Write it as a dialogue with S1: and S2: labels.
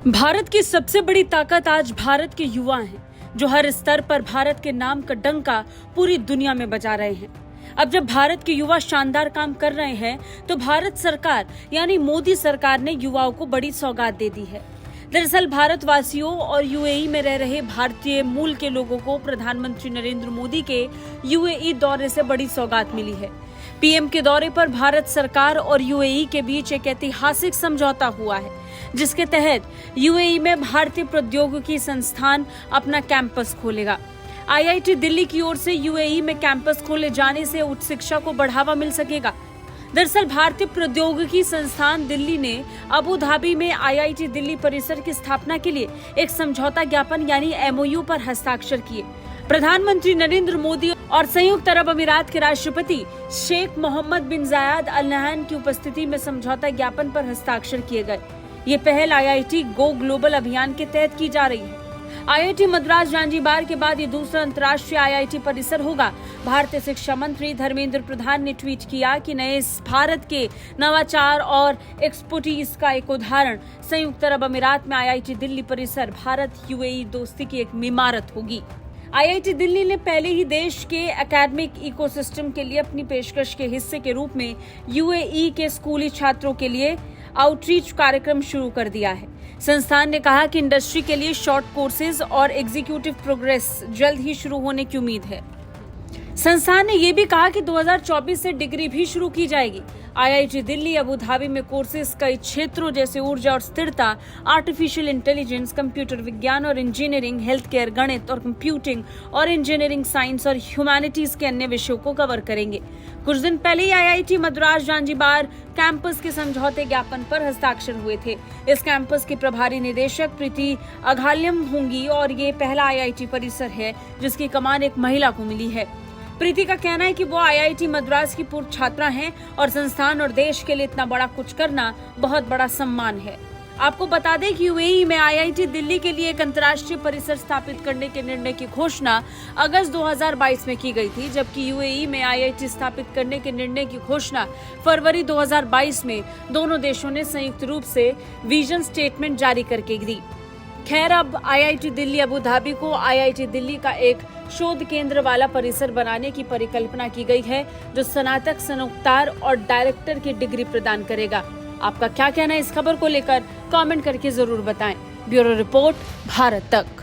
S1: भारत की सबसे बड़ी ताकत आज भारत के युवा हैं, जो हर स्तर पर भारत के नाम का डंका पूरी दुनिया में बजा रहे हैं। अब जब भारत के युवा शानदार काम कर रहे हैं, तो भारत सरकार यानी मोदी सरकार ने युवाओं को बड़ी सौगात दे दी है। दरअसल भारतवासियों और यूएई में रह रहे भारतीय मूल के लोगों को प्रधानमंत्री नरेंद्र मोदी के यूएई दौरे से बड़ी सौगात मिली है। पीएम के दौरे पर भारत सरकार और यूएई के बीच एक ऐतिहासिक समझौता हुआ है, जिसके तहत यूएई में भारतीय प्रौद्योगिकी संस्थान अपना कैंपस खोलेगा। आईआईटी दिल्ली की ओर से यूएई में कैंपस खोले जाने से उच्च शिक्षा को बढ़ावा मिल सकेगा। दरअसल भारतीय प्रौद्योगिकी संस्थान दिल्ली ने अबू धाबी में आईआईटी दिल्ली परिसर की स्थापना के लिए एक समझौता ज्ञापन यानी एमओयू पर हस्ताक्षर किए। प्रधानमंत्री नरेंद्र मोदी और संयुक्त अरब अमीरात के राष्ट्रपति शेख मोहम्मद बिन जायद अल नहयान की उपस्थिति में समझौता ज्ञापन पर हस्ताक्षर किए गए। ये पहल आईआईटी गो ग्लोबल अभियान के तहत की जा रही है। आईआईटी मद्रास जांजीबार के बाद ये दूसरा अंतर्राष्ट्रीय आईआईटी परिसर होगा। भारतीय शिक्षा मंत्री धर्मेंद्र प्रधान ने ट्वीट किया कि नए भारत के नवाचार और एक्सपर्टीज का एक उदाहरण संयुक्त अरब अमीरात में आईआईटी दिल्ली परिसर भारत यूएई दोस्ती की एक इमारत होगी। आईआईटी दिल्ली ने पहले ही देश के एकेडमिक इकोसिस्टम के लिए अपनी पेशकश के हिस्से के रूप में यूएई के स्कूली छात्रों के लिए आउटरीच कार्यक्रम शुरू कर दिया है। संस्थान ने कहा कि इंडस्ट्री के लिए शॉर्ट कोर्सेज और एग्जीक्यूटिव प्रोग्रेस जल्द ही शुरू होने की उम्मीद है। संस्थान ने यह भी कहा कि 2024 से डिग्री भी शुरू की जाएगी। आईआईटी दिल्ली अबू धाबी में कोर्सेज कई क्षेत्रों जैसे ऊर्जा और स्थिरता, आर्टिफिशियल इंटेलिजेंस, कंप्यूटर विज्ञान और इंजीनियरिंग, हेल्थ केयर, गणित और कंप्यूटिंग और इंजीनियरिंग साइंस और ह्यूमैनिटीज के अन्य विषयों को कवर करेंगे। कुछ दिन पहले ही आईआईटी मद्रास जांजीबार कैंपस के समझौते ज्ञापन पर हस्ताक्षर हुए थे। इस कैंपस की प्रभारी निदेशक प्रीति अघाल्यम होंगी और ये पहला आईआईटी परिसर है जिसकी कमान एक महिला को मिली है। प्रीति का कहना है कि वो आईआईटी मद्रास की पूर्व छात्रा हैं और संस्थान और देश के लिए इतना बड़ा कुछ करना बहुत बड़ा सम्मान है। आपको बता दें कि यूएई में आईआईटी दिल्ली के लिए एक अंतर्राष्ट्रीय परिसर स्थापित करने के निर्णय की घोषणा अगस्त 2022 में की गई थी, जबकि यूएई में आईआईटी स्थापित करने के निर्णय की घोषणा फरवरी 2022 में दोनों देशों ने संयुक्त रूप से विजन स्टेटमेंट जारी करके दी। खैर, अब आईआईटी दिल्ली अबू धाबी को आईआईटी दिल्ली का एक शोध केंद्र वाला परिसर बनाने की परिकल्पना की गई है, जो स्नातक, स्नातकोत्तर और डायरेक्टर की डिग्री प्रदान करेगा। आपका क्या कहना है इस खबर को लेकर? कमेंट करके जरूर बताएं। ब्यूरो रिपोर्ट, भारत तक।